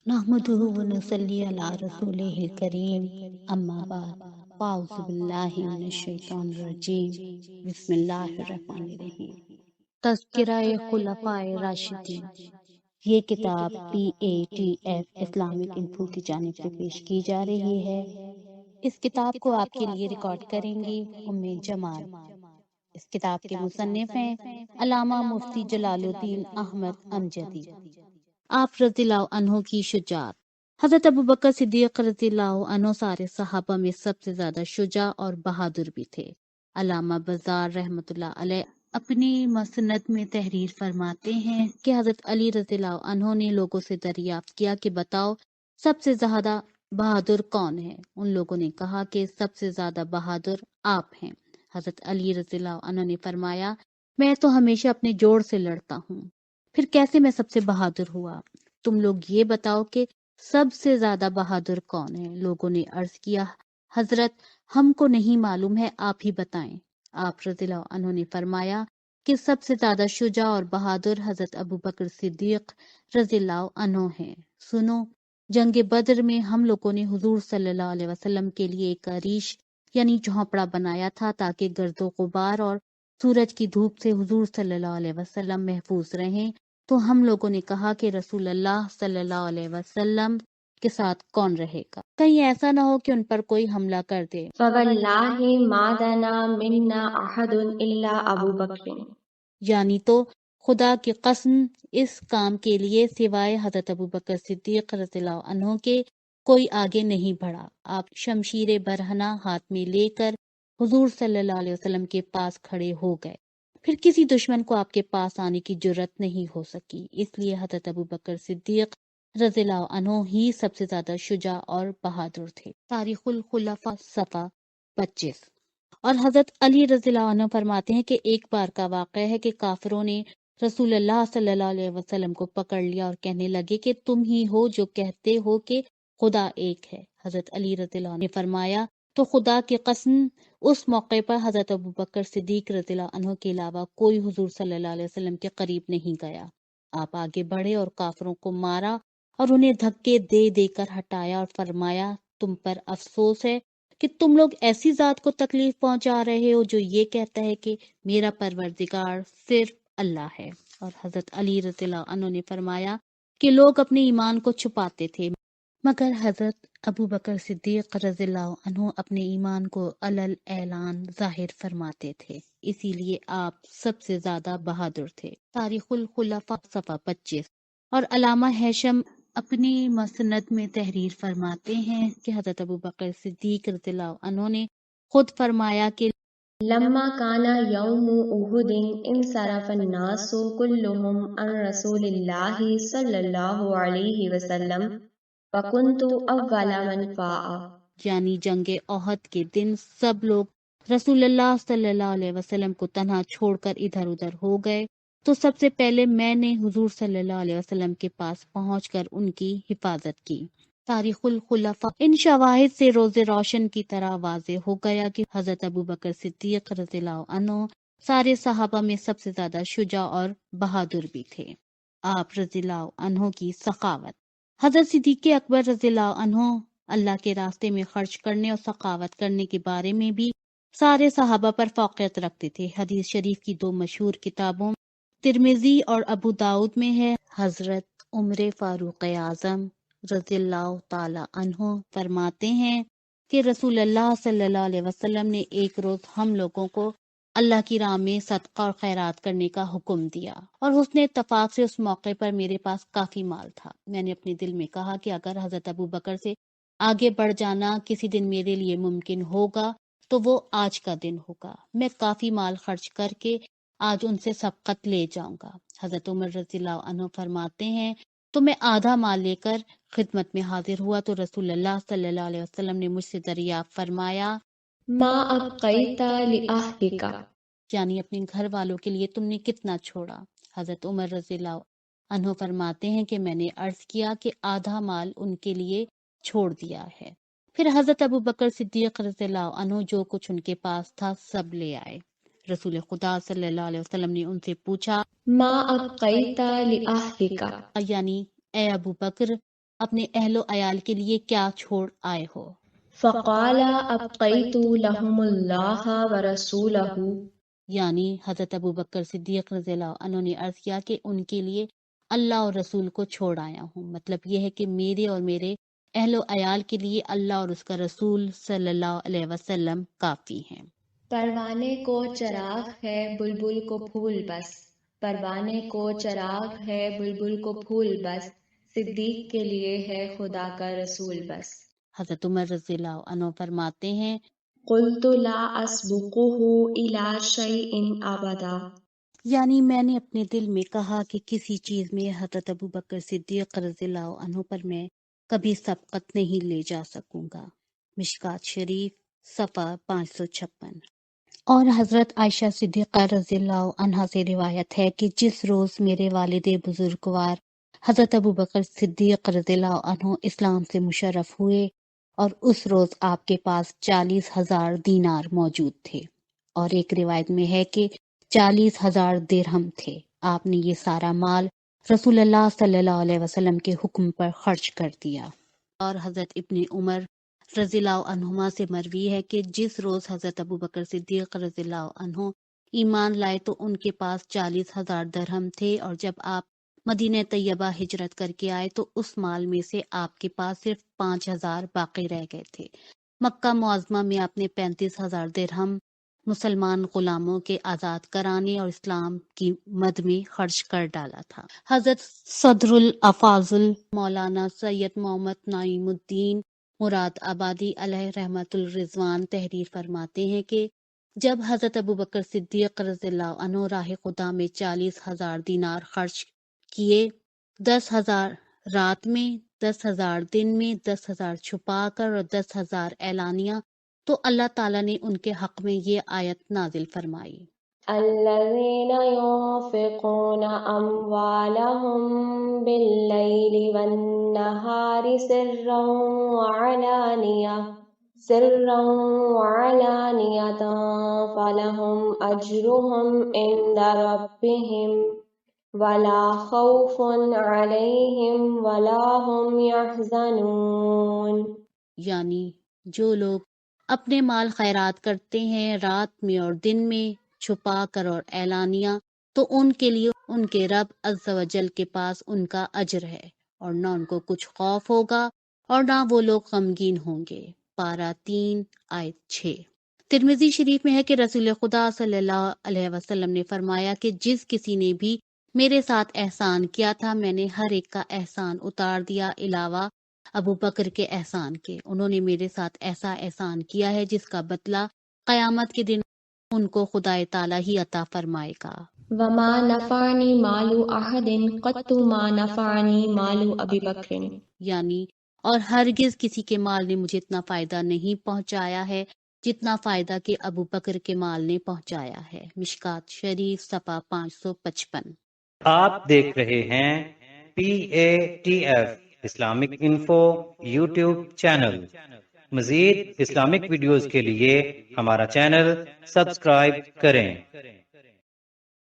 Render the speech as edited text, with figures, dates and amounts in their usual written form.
नहमदुहु व नसल्ली अला रसूलिहिल करीम अम्मा बाद फ़ाउज़ु बिल्लाहि मिनश शैतानिर रजीम बिस्मिल्लाहिर रहमानिर रहीम। तज़किरा-ए खुलफ़ाए राशिदीन। ये किताब PATF इस्लामिक इन्फो की जानिब से पेश की जा रही है। इस किताब को आपके लिए रिकॉर्ड करेंगी उम्मे जमाल। इस किताब के मुसन्निफ हैं अल्लामा मुफ्ती जलालुद्दीन अहमद अमजदी। आप रज़ियल्लाहु अन्हु की शुजाअत। हज़रत अबू बकर सिद्दीक़ रज़ियल्लाहु अन्हु सारे सहाबा में सबसे ज्यादा शुजा और बहादुर भी थे। अल्लामा बज़ार रहमतुल्लाह अलैह अपनी मसनद में तहरीर फरमाते हैं कि हज़रत अली रज़ियल्लाहु अन्हु ने लोगों से दरियाफ्त किया कि बताओ सबसे ज्यादा बहादुर कौन है। उन लोगों ने कहा कि सबसे ज्यादा बहादुर आप हैं। हज़रत अली रज़ियल्लाहु अन्हु ने फरमाया मैं तो हमेशा अपने जोड़ से लड़ता हूँ, फिर कैसे मैं सबसे बहादुर हुआ। तुम लोग ये बताओ कि सबसे ज्यादा बहादुर कौन है। लोगों ने अर्ज किया हजरत हमको नहीं मालूम है, आप ही बताएं। आप रज़ियल्लाहु अन्हु ने फरमाया कि सबसे ज्यादा शुजा और बहादुर हजरत अबू बकर सिद्दीक रज़ियल्लाहु अन्हु हैं। सुनो, जंग बद्र में हम लोगों ने हुजूर सल्लल्लाहु अलैहि वसल्लम के लिए एक अरीश यानी झोंपड़ा बनाया था ताकि गर्दो गुबार और सूरज की धूप से हुजूर सल्लल्लाहु अलैहि वसल्लम महफूज रहें। तो हम लोगों ने कहा कि रसूल अल्लाह सल्लल्लाहु अलैहि वसल्लम के साथ कौन रहेगा, कहीं ऐसा ना हो कि उन पर कोई हमला कर दे। फवल्लाहि मा दना मिन्ना अहदुन इल्ला अबू बकर। यानी तो खुदा की कसम इस काम के लिए सिवाय हजरत अबू बकर सिद्दीक रज़ियल्लाहु अन्हु के कोई आगे नहीं बढ़ा। आप शमशीर बरहना हाथ में लेकर हुजूर सल्लल्लाहु अलैहि वसल्लम के पास खड़े हो गए। फिर किसी दुश्मन को आपके पास आने की जुर्रत नहीं हो सकी। इसलिए हजरत अबू बकर सिद्दीक रज़ियल्लाहु अन्हु ही सबसे ज्यादा शुजा और बहादुर थे। तारीखुल खुलफा सफ़ा 25। और हजरत अली रज़ियल्लाहु अन्हु फरमाते हैं कि एक बार का वाक़या है कि काफिरों ने रसूल अल्लाह सल्लल्लाहु अलैहि वसल्लम को पकड़ लिया और कहने लगे कि तुम ही हो जो कहते हो कि खुदा एक है। हजरत अली रज़ियल्लाहु अन्हु ने फरमाया तो खुदा की कसम उस मौके पर हजरत अबू बकर सिद्दीक रज़ियल्लाहु अन्हु के अलावा कोई हुजूर सल्लल्लाहु अलैहि वसल्लम के करीब नहीं गया। आप आगे बढ़े और काफिरों को मारा और उन्हें धक्के दे देकर हटाया और फरमाया तुम पर अफसोस है कि तुम लोग ऐसी जात को तकलीफ पहुंचा रहे हो जो ये कहता है कि मेरा परवरदिगार सिर्फ अल्लाह है। और हजरत अली रज़ियल्लाहु अन्हु ने फरमाया कि लोग अपने ईमान को छुपाते थे मगर हजरत अबू बकर सिद्दीक रज़ियल्लाहु अन्हु अपने ईमान को अलल ऐलान जाहिर फरमाते थे, इसीलिए आप सबसे ज्यादा बहादुर थे। तारीखुल खुलफा सफ़ा 25। और अलामा हैशम अपनी मसनद में तहरीर फरमाते हैं कि हजरत अबू बकर सिद्दीक रज़ियल्लाहु अन्हु ने खुद फरमाया कि लम्मा काना यौमु उहुदिन इंसरफन नासु कुल्लुहुम अन रसूलिल्लाहि सल्लल्लाहु अलैहि वसल्लम वकुन्तु अव्वला मन फ़ाअ। यानी जंग ओहद के दिन सब लोग रसूलुल्लाह सल्लल्लाहु अलैहि वसल्लम को तन्हा छोड़कर इधर उधर हो गए तो सबसे पहले मैंने हुजूर सल्लल्लाहु अलैहि वसल्लम के पास पहुंचकर उनकी हिफाजत की। तारीखुल खुलफा इन शवाहिद से रोज़े रोशन की तरह वाज़े हो गया कि हजरत अबू बकर सिद्दीक रज़ियल्लाहु अन्हु सारे सहाबा में सबसे ज्यादा शुजा और बहादुर भी थे। आप रज़ियल्लाहु अन्हु की सखावत। हजरत सिद्दीक़ अकबर रज़ियल्लाहु अन्हु अल्लाह के रास्ते में खर्च करने और सखावत करने के बारे में भी सारे सहाबा पर फौक़ियत रखते थे। हदीस शरीफ की दो मशहूर किताबों तिरमिजी और अबू दाऊद में है। हजरत उमर फारूक आजम रज़ियल्लाहु ताला अन्हु फरमाते हैं कि रसूल अल्लाह सल्लल्लाहु अलैहि वसल्लम ने एक रोज हम लोगों को अल्लाह की राह में सदका और खैरात करने का हुक्म दिया और हुस्ने इत्तफाक से उस मौके पर मेरे पास काफी माल था। मैंने अपने दिल में कहा कि अगर हजरत अबू बकर से आगे बढ़ जाना किसी दिन मेरे लिए मुमकिन होगा तो वो आज का दिन होगा। मैं काफी माल खर्च करके आज उनसे सबकत ले जाऊंगा। हजरत उमर रज़ियल्लाहु अन्हु फरमाते हैं तो मैं आधा माल लेकर खिदमत में हाजिर हुआ तो रसूल अल्लाह सल्लल्लाहु अलैहि वसल्लम ने मुझसे दरियाफ्त फरमाया मा अबक़ैता लिअहलिका। यानी अपने घर वालों के लिए तुमने कितना छोड़ा। हजरत उमर रज़ियल्लाहु अन्हु फरमाते हैं कि मैंने अर्ज किया कि आधा माल उनके लिए छोड़ दिया है। फिर हजरत अबू बकर सिद्दीक रज़ियल्लाहु अन्हु जो कुछ उनके पास था सब ले आए। रसूल खुदा सल्लल्लाहु अलैहि वसल्लम ने उनसे पूछा मा अबक़ैता लिअहलिका, यानी ए अबू बकर اپنے اہل و عیال کے لیے کیا چھوڑ آئے ہو؟ فقال ابقیت لهم اللہ ورسولہ، یعنی حضرت ابوبکر صدیق رضی اللہ عنہ نے عرض کیا کہ ان کے لیے اللہ اور رسول کو چھوڑ آیا ہوں، مطلب یہ ہے کہ میرے اور میرے اہل و عیال کے لیے اللہ اور اس کا رسول صلی اللہ علیہ وسلم کافی ہیں۔ پروانے کو چراغ ہے بلبل کو پھول بس، پروانے کو چراغ ہے بلبل کو پھول بس، صدیق کے لیے ہے خدا کا رسول بس۔ حضرت عمر رضی اللہ عنہ فرماتے ہیں قلت لا اسبقه الى شيء ابدا، یعنی میں نے اپنے دل میں کہا کہ کسی چیز میں حضرت ابوبکر صدیق رضی اللہ عنہ پر میں کبھی سبقت نہیں لے جا سکوں گا۔ مشکات شریف صفحہ 556۔ اور حضرت عائشہ صدیقہ رضی اللہ عنہا سے روایت ہے کہ جس روز میرے والد بزرگوار حضرت ابوبکر صدیق رضی اللہ عنہ اسلام سے مشرف ہوئے، اور اس روز آپ کے پاس 40,000 دینار موجود تھے، اور ایک روایت میں ہے کہ 40,000 درہم تھے۔ آپ نے یہ سارا مال رسول اللہ صلی اللہ علیہ وسلم کے حکم پر خرچ کر دیا۔ اور حضرت ابن عمر رضی اللہ عنہما سے مروی ہے کہ جس روز حضرت ابوبکر صدیق رضی اللہ عنہ ایمان لائے تو ان کے پاس 40,000 درہم تھے، اور جب آپ مدینہ طیبہ ہجرت کر کے آئے تو اس مال میں سے آپ کے پاس صرف 5,000 باقی رہ گئے تھے۔ مکہ معظمہ میں آپ نے 35,000 درہم مسلمان غلاموں کے آزاد کرانے اور اسلام کی مد میں خرچ کر ڈالا تھا۔ حضرت صدر الافاضل مولانا سید محمد نعیم الدین مراد آبادی علیہ رحمت الرضوان تحریر فرماتے ہیں کہ جب حضرت ابوبکر صدیق رضی اللہ عنہ راہ خدا میں 40,000 دینار خرچ کیے، 10,000 رات میں، 10,000 دن میں، 10,000 چھپا کر اور 10,000 اعلانیہ، تو اللہ تعالیٰ نے ان کے حق میں یہ آیت نازل فرمائی۔ الذين ينفقون أموالهم بالليل والنهار سرا وعلانية فلهم أجرهم عند ربهم ولا خوف عليهم ولا هم يحزنون، یعنی جو لوگ اپنے مال خیرات کرتے ہیں رات میں اور دن میں، چھپا کر اور اعلانیہ، تو ان کے لیے ان کے رب عز و جل کے پاس ان کا اجر ہے، اور نہ ان کو کچھ خوف ہوگا اور نہ وہ لوگ غمگین ہوں گے۔ پارہ 3 آیت 6۔ ترمذی شریف میں ہے کہ رسول خدا صلی اللہ علیہ وسلم نے فرمایا کہ جس کسی نے بھی میرے ساتھ احسان کیا تھا میں نے ہر ایک کا احسان اتار دیا علاوہ ابو بکر کے احسان کے۔ انہوں نے میرے ساتھ ایسا احسان کیا ہے جس کا بدلہ قیامت کے دن ان کو خدا تعالیٰ ہی عطا فرمائے گا۔ وما نفعنی مال احد قط ما نفعنی مال ابی بکر، یعنی اور ہرگز کسی کے مال نے مجھے اتنا فائدہ نہیں پہنچایا ہے جتنا فائدہ کہ ابو بکر کے مال نے پہنچایا ہے۔ مشکات شریف صفحہ 555۔ آپ دیکھ رہے ہیں PATF Islamic info YouTube channel. مزید اسلامک ویڈیوز کے لیے ہمارا چینل سبسکرائب کریں۔